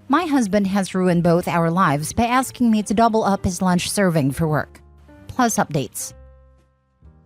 My husband has ruined both our lives by asking me to double up his lunch serving for work. Plus updates.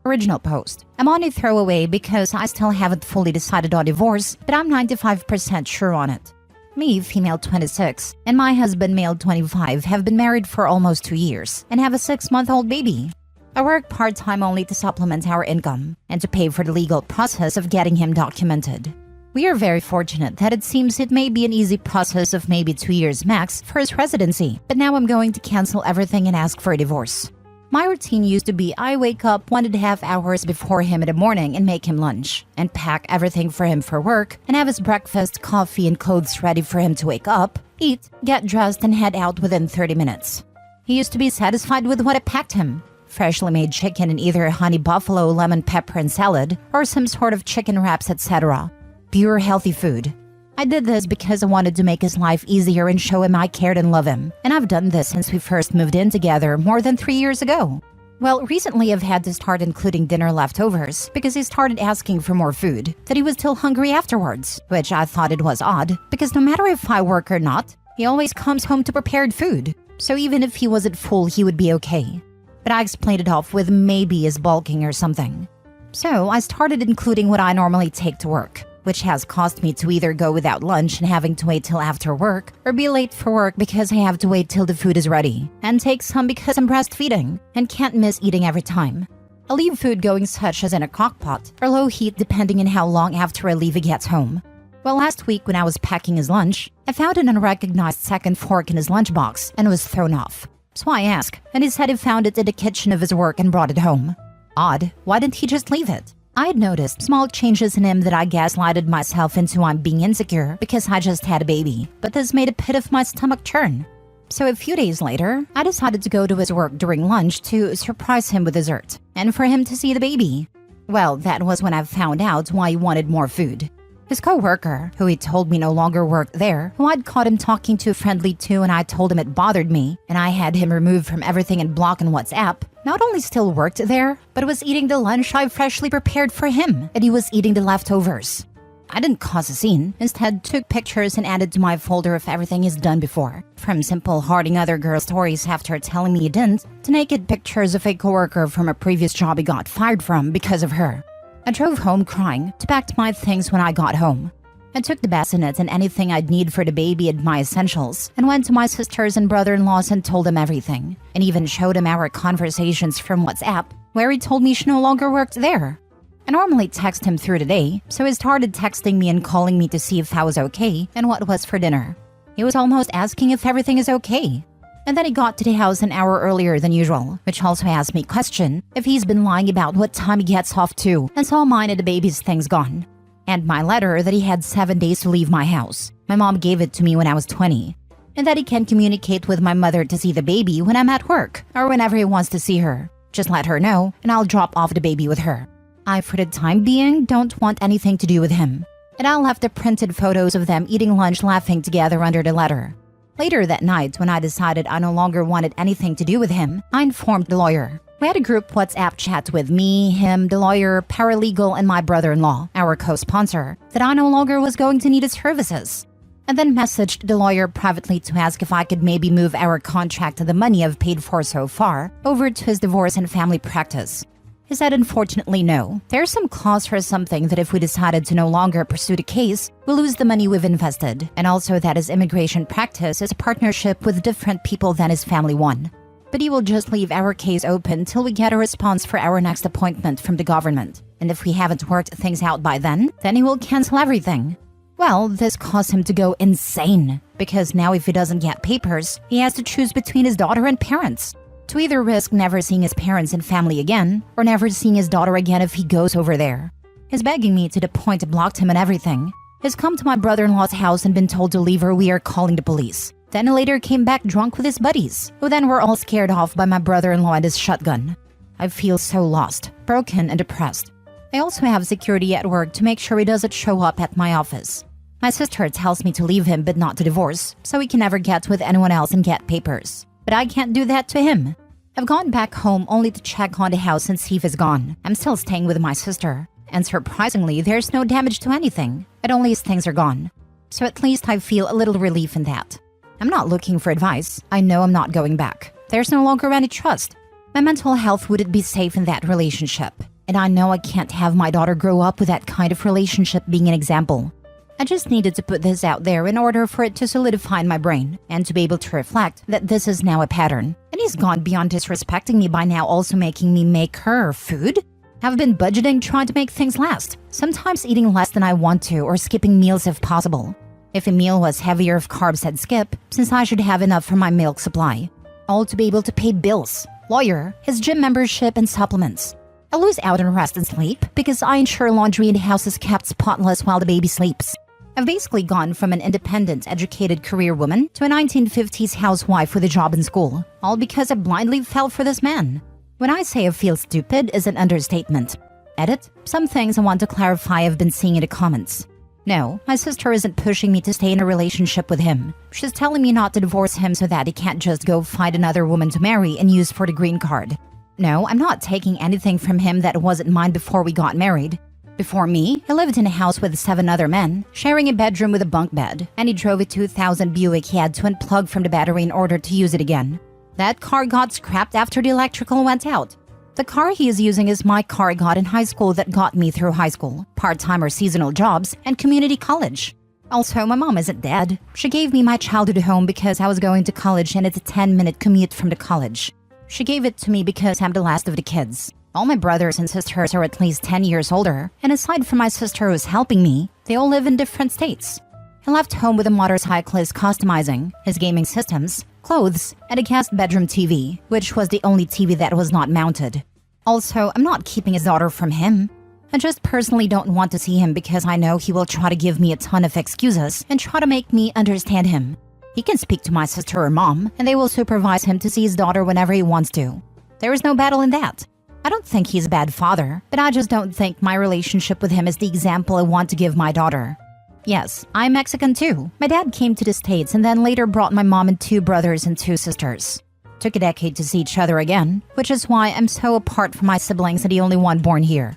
Original post. I'm on a throwaway because I still haven't fully decided on divorce, but I'm 95% sure on it. Me, female 26, and my husband, male 25, have been married for almost 2 years and have a 6-month-old baby. I work part-time only to supplement our income and to pay for the legal process of getting him documented. We are very fortunate that it seems it may be an easy process of maybe 2 years max for his residency, but now I'm going to cancel everything and ask for a divorce. My routine used to be I wake up 1.5 hours before him in the morning and make him lunch, and pack everything for him for work, and have his breakfast, coffee, and clothes ready for him to wake up, eat, get dressed, and head out within 30 minutes. He used to be satisfied with what I packed him. Freshly made chicken in either honey buffalo, lemon pepper, and salad, or some sort of chicken wraps, etc. Pure healthy food. I did this because I wanted to make his life easier and show him I cared and love him. And I've done this since we first moved in together more than 3 years ago. Well, recently I've had to start including dinner leftovers because he started asking for more food, that he was still hungry afterwards, which I thought it was odd because no matter if I work or not, he always comes home to prepared food. So even if he wasn't full, he would be okay. But I explained it off with maybe he's bulking or something. So I started including what I normally take to work, which has caused me to either go without lunch and having to wait till after work, or be late for work because I have to wait till the food is ready, and take some because I'm breastfeeding and can't miss eating every time. I leave food going such as in a crock pot or low heat depending on how long after I leave he gets home. Well, last week when I was packing his lunch, I found an unrecognized second fork in his lunchbox and was thrown off. So I asked, and he said he found it in the kitchen of his work and brought it home. Odd, why didn't he just leave it? I had noticed small changes in him that I gaslighted myself into I'm being insecure because I just had a baby, but this made a pit of my stomach churn. So a few days later, I decided to go to his work during lunch to surprise him with dessert, and for him to see the baby. Well, that was when I found out why he wanted more food. His co-worker, who he told me no longer worked there, who I'd caught him talking to friendly to and I told him it bothered me, and I had him removed from everything and blocked on WhatsApp, not only still worked there, but was eating the lunch I freshly prepared for him, and he was eating the leftovers. I didn't cause a scene, instead took pictures and added to my folder of everything he's done before, from simple hoarding other girls' stories after telling me he didn't, to naked pictures of a coworker from a previous job he got fired from because of her. I drove home crying to pack my things when I got home. I took the bassinet and anything I'd need for the baby and my essentials, and went to my sisters and brother-in-laws and told them everything, and even showed him our conversations from WhatsApp, where he told me she no longer worked there. I normally text him through the day, so he started texting me and calling me to see if I was okay and what was for dinner. He was almost asking if everything is okay. And then he got to the house an hour earlier than usual, which also has me question if he's been lying about what time he gets off too, and saw mine and the baby's things gone. And my letter that he had 7 days to leave my house. My mom gave it to me when I was 20. And that he can communicate with my mother to see the baby when I'm at work, or whenever he wants to see her. Just let her know, and I'll drop off the baby with her. I, for the time being, don't want anything to do with him. And I left the printed photos of them eating lunch laughing together under the letter. Later that night, when I decided I no longer wanted anything to do with him, I informed the lawyer. We had a group WhatsApp chat with me, him, the lawyer, paralegal, and my brother-in-law, our co-sponsor, that I no longer was going to need his services. And then messaged the lawyer privately to ask if I could maybe move our contract to the money I've paid for so far over to his divorce and family practice. He said unfortunately no. There's some clause for something that if we decided to no longer pursue the case, we'll lose the money we've invested, and also that his immigration practice is a partnership with different people than his family one. But he will just leave our case open till we get a response for our next appointment from the government. And if we haven't worked things out by then he will cancel everything. Well, this caused him to go insane, because now if he doesn't get papers, he has to choose between his daughter and parents. To either risk never seeing his parents and family again, or never seeing his daughter again if he goes over there. He's begging me to the point I blocked him and everything. He's come to my brother-in-law's house and been told to leave or we are calling the police. Then he later came back drunk with his buddies, who then were all scared off by my brother-in-law and his shotgun. I feel so lost, broken, and depressed. I also have security at work to make sure he doesn't show up at my office. My sister tells me to leave him but not to divorce, so he can never get with anyone else and get papers. But I can't do that to him. I've gone back home only to check on the house and see if he's gone. I'm still staying with my sister. And surprisingly, there's no damage to anything. But only his things are gone. So at least I feel a little relief in that. I'm not looking for advice. I know I'm not going back. There's no longer any trust. My mental health wouldn't be safe in that relationship. And I know I can't have my daughter grow up with that kind of relationship being an example. I just needed to put this out there in order for it to solidify in my brain and to be able to reflect that this is now a pattern. And he's gone beyond disrespecting me by now also making me make her food. I've been budgeting trying to make things last, sometimes eating less than I want to or skipping meals if possible. If a meal was heavier of carbs, I'd skip, since I should have enough for my milk supply. All to be able to pay bills, lawyer, his gym membership, and supplements. I lose out on rest and sleep because I ensure laundry in the house is kept spotless while the baby sleeps. I've basically gone from an independent, educated career woman to a 1950s housewife with a job in school, all because I blindly fell for this man. When I say I feel stupid is an understatement. Edit, some things I want to clarify I've been seeing in the comments. No, my sister isn't pushing me to stay in a relationship with him. She's telling me not to divorce him so that he can't just go find another woman to marry and use for the green card. No, I'm not taking anything from him that wasn't mine before we got married. Before me, he lived in a house with 7 other men, sharing a bedroom with a bunk bed, and he drove a 2000 Buick he had to unplug from the battery in order to use it again. That car got scrapped after the electrical went out. The car he is using is my car I got in high school that got me through high school, part-time or seasonal jobs, and community college. Also, my mom isn't dead. She gave me my childhood home because I was going to college and it's a 10-minute commute from the college. She gave it to me because I'm the last of the kids. All my brothers and sisters are at least 10 years older, and aside from my sister who's helping me, they all live in different states. He left home with a motorcyclist customizing, his gaming systems, clothes, and a guest bedroom TV, which was the only TV that was not mounted. Also, I'm not keeping his daughter from him. I just personally don't want to see him because I know he will try to give me a ton of excuses and try to make me understand him. He can speak to my sister or mom, and they will supervise him to see his daughter whenever he wants to. There is no battle in that. I don't think he's a bad father, but I just don't think my relationship with him is the example I want to give my daughter. Yes, I'm Mexican too. My dad came to the States and then later brought my mom and 2 brothers and 2 sisters. Took a decade to see each other again, which is why I'm so apart from my siblings and the only one born here.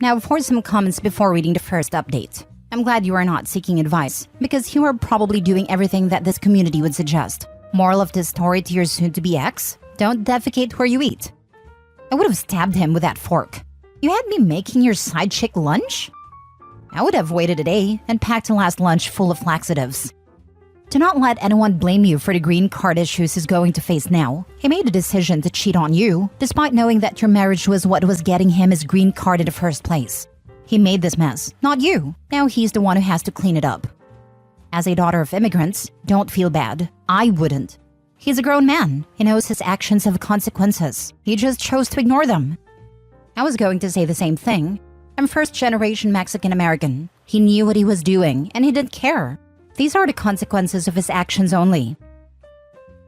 Now for some comments before reading the first update. I'm glad you are not seeking advice, because you are probably doing everything that this community would suggest. Moral of this story to your soon-to-be ex? Don't defecate where you eat. I would have stabbed him with that fork. You had me making your side chick lunch? I would have waited a day and packed a last lunch full of laxatives. Do not let anyone blame you for the green card issues he's going to face now. He made a decision to cheat on you, despite knowing that your marriage was what was getting him his green card in the first place. He made this mess, not you. Now he's the one who has to clean it up. As a daughter of immigrants, don't feel bad. I wouldn't. He's a grown man. He knows his actions have consequences. He just chose to ignore them. I was going to say the same thing. I'm first-generation Mexican-American. He knew what he was doing, and he didn't care. These are the consequences of his actions only.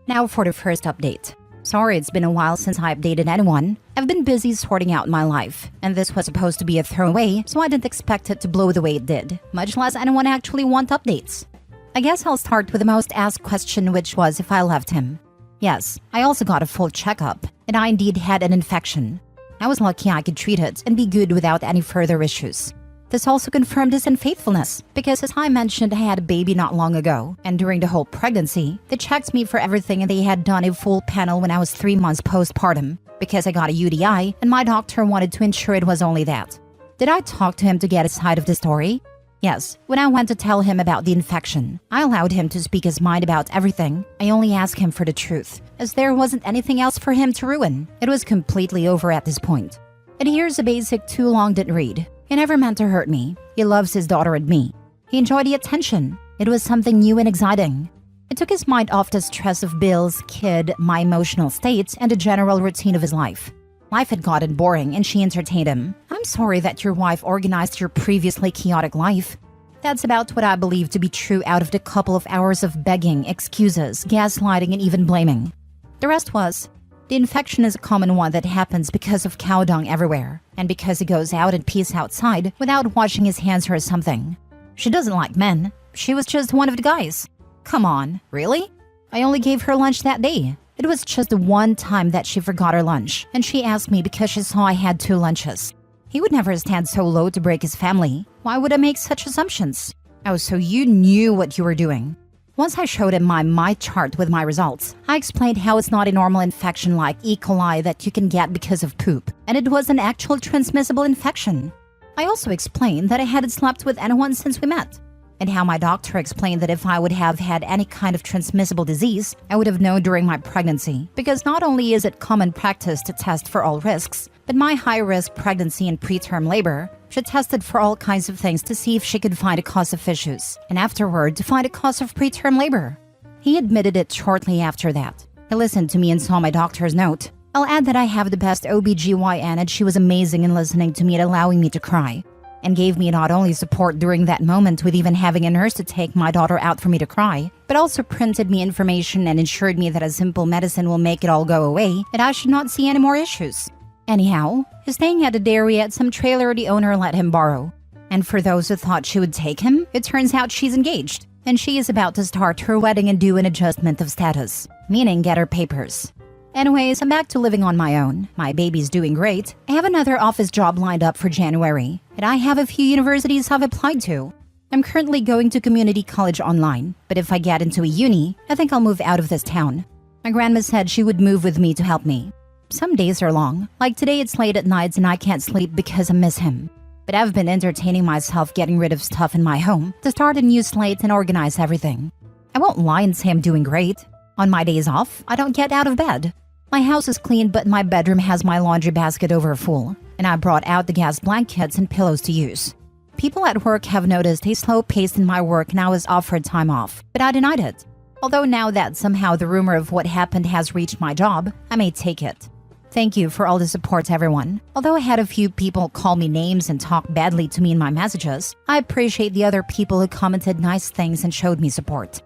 Now for the first update. Sorry it's been a while since I updated anyone. I've been busy sorting out my life, and this was supposed to be a throwaway, so I didn't expect it to blow the way it did, much less anyone actually want updates. I guess I'll start with the most asked question, which was if I left him. Yes, I also got a full checkup, and I indeed had an infection. I was lucky I could treat it and be good without any further issues. This also confirmed his unfaithfulness, because as I mentioned, I had a baby not long ago, and during the whole pregnancy, they checked me for everything and they had done a full panel when I was 3 months postpartum, because I got a UTI and my doctor wanted to ensure it was only that. Did I talk to him to get his side of the story? Yes, when I went to tell him about the infection, I allowed him to speak his mind about everything. I only asked him for the truth, as there wasn't anything else for him to ruin. It was completely over at this point. And here's a basic too long didn't read. He never meant to hurt me. He loves his daughter and me. He enjoyed the attention. It was something new and exciting. It took his mind off the stress of bills, kid, my emotional state, and the general routine of his life. Life had gotten boring and she entertained him. I'm sorry that your wife organized your previously chaotic life. That's about what I believe to be true out of the couple of hours of begging, excuses, gaslighting, and even blaming. The rest was, the infection is a common one that happens because of cow dung everywhere, and because he goes out and pees outside without washing his hands or something. She doesn't like men. She was just one of the guys. Come on, really? I only gave her lunch that day. It was just the one time that she forgot her lunch, and she asked me because she saw I had 2 lunches. He would never stand so low to break his family. Why would I make such assumptions? Oh, so you knew what you were doing. Once I showed him my chart with my results, I explained how it's not a normal infection like E. coli that you can get because of poop, and it was an actual transmissible infection. I also explained that I hadn't slept with anyone since we met, and how my doctor explained that if I would have had any kind of transmissible disease, I would have known during my pregnancy, because not only is it common practice to test for all risks, but my high-risk pregnancy and preterm labor, she tested for all kinds of things to see if she could find a cause of issues, and afterward to find a cause of preterm labor. He admitted it shortly after that. He listened to me and saw my doctor's note. I'll add that I have the best OBGYN, and she was amazing in listening to me and allowing me to cry, and gave me not only support during that moment with even having a nurse to take my daughter out for me to cry, but also printed me information and ensured me that a simple medicine will make it all go away, and I should not see any more issues. Anyhow, he's staying at a dairy at some trailer the owner let him borrow. And for those who thought she would take him, it turns out she's engaged, and she is about to start her wedding and do an adjustment of status, meaning get her papers. Anyways, I'm back to living on my own. My baby's doing great. I have another office job lined up for January, and I have a few universities I've applied to. I'm currently going to community college online, but if I get into a uni, I think I'll move out of this town. My grandma said she would move with me to help me. Some days are long, like today it's late at nights and I can't sleep because I miss him. But I've been entertaining myself getting rid of stuff in my home to start a new slate and organize everything. I won't lie and say I'm doing great. On my days off, I don't get out of bed. My house is clean, but my bedroom has my laundry basket over full, and I brought out the gas blankets and pillows to use. People at work have noticed a slow pace in my work and I was offered time off, but I denied it. Although now that somehow the rumor of what happened has reached my job, I may take it. Thank you for all the support, everyone. Although I had a few people call me names and talk badly to me in my messages, I appreciate the other people who commented nice things and showed me support.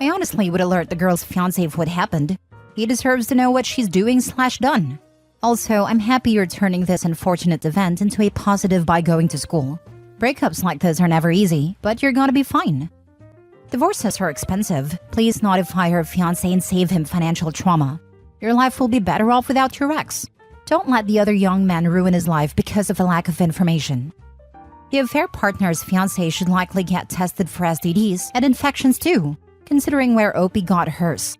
I honestly would alert the girl's fiancé of what happened. He deserves to know what she's doing/done. Also, I'm happy you're turning this unfortunate event into a positive by going to school. Breakups like this are never easy, but you're gonna be fine. Divorces are expensive. Please notify her fiancé and save him financial trauma. Your life will be better off without your ex. Don't let the other young man ruin his life because of a lack of information. The affair partner's fiancé should likely get tested for STDs and infections too, considering where Opie got hers.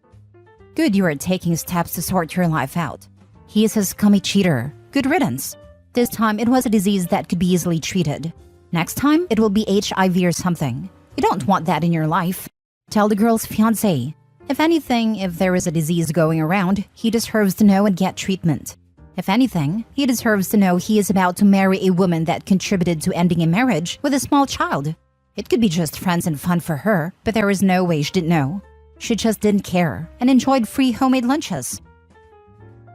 Good you are taking steps to sort your life out. He is a scummy cheater. Good riddance. This time it was a disease that could be easily treated. Next time it will be HIV or something. You don't want that in your life. Tell the girl's fiancé. If anything, if there is a disease going around, he deserves to know and get treatment. If anything, he deserves to know he is about to marry a woman that contributed to ending a marriage with a small child. It could be just friends and fun for her, but there is no way she didn't know. She just didn't care and enjoyed free homemade lunches.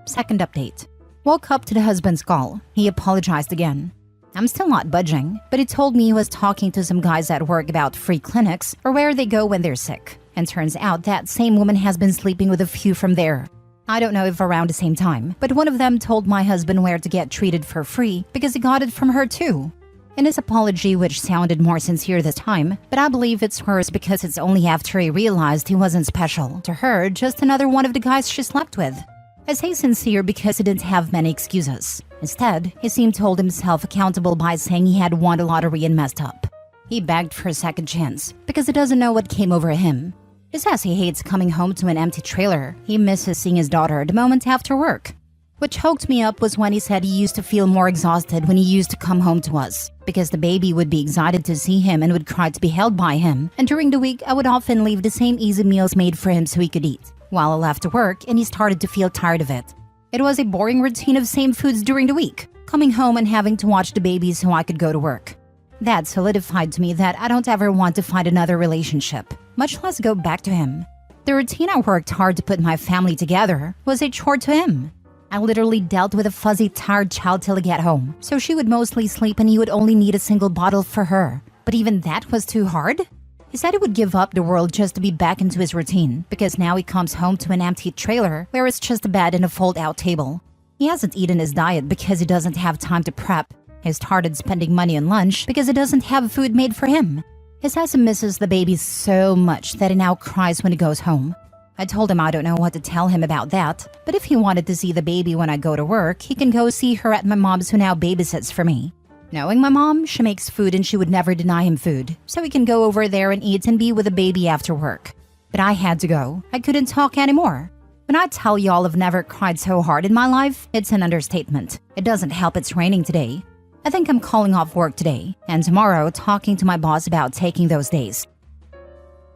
Second update. Woke up to the husband's call. He apologized again. I'm still not budging, but he told me he was talking to some guys at work about free clinics or where they go when they're sick. And turns out that same woman has been sleeping with a few from there. I don't know if around the same time, but one of them told my husband where to get treated for free because he got it from her too. In his apology, which sounded more sincere this time, but I believe it's hers because it's only after he realized he wasn't special. To her, just another one of the guys she slept with. I say sincere because he didn't have many excuses. Instead, he seemed to hold himself accountable by saying he had won the lottery and messed up. He begged for a second chance because he doesn't know what came over him. He says he hates coming home to an empty trailer. He misses seeing his daughter the moment after work. What choked me up was when he said he used to feel more exhausted when he used to come home to us, because the baby would be excited to see him and would cry to be held by him, and during the week I would often leave the same easy meals made for him so he could eat, while I left to work and he started to feel tired of it. It was a boring routine of same foods during the week, coming home and having to watch the baby so I could go to work. That solidified to me that I don't ever want to find another relationship, much less go back to him. The routine I worked hard to put my family together was a chore to him. I literally dealt with a fuzzy, tired child till he got home, so she would mostly sleep and he would only need a single bottle for her. But even that was too hard? He said he would give up the world just to be back into his routine, because now he comes home to an empty trailer where it's just a bed and a fold-out table. He hasn't eaten his diet because he doesn't have time to prep. He started spending money on lunch because he doesn't have food made for him. He says he misses the baby so much that he now cries when he goes home. I told him I don't know what to tell him about that, but if he wanted to see the baby when I go to work, he can go see her at my mom's who now babysits for me. Knowing my mom, she makes food and she would never deny him food, so he can go over there and eat and be with the baby after work. But I had to go. I couldn't talk anymore. When I tell y'all I've never cried so hard in my life, it's an understatement. It doesn't help it's raining today. I think I'm calling off work today, and tomorrow talking to my boss about taking those days.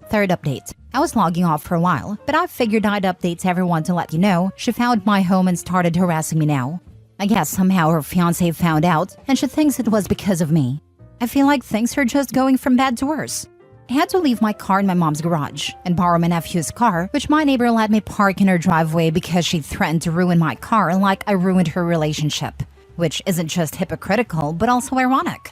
Third update. I was logging off for a while, but I figured I'd update everyone to let you know she found my home and started harassing me now. I guess somehow her fiancé found out, and she thinks it was because of me. I feel like things are just going from bad to worse. I had to leave my car in my mom's garage and borrow my nephew's car, which my neighbor let me park in her driveway because she threatened to ruin my car like I ruined her relationship. Which isn't just hypocritical, but also ironic.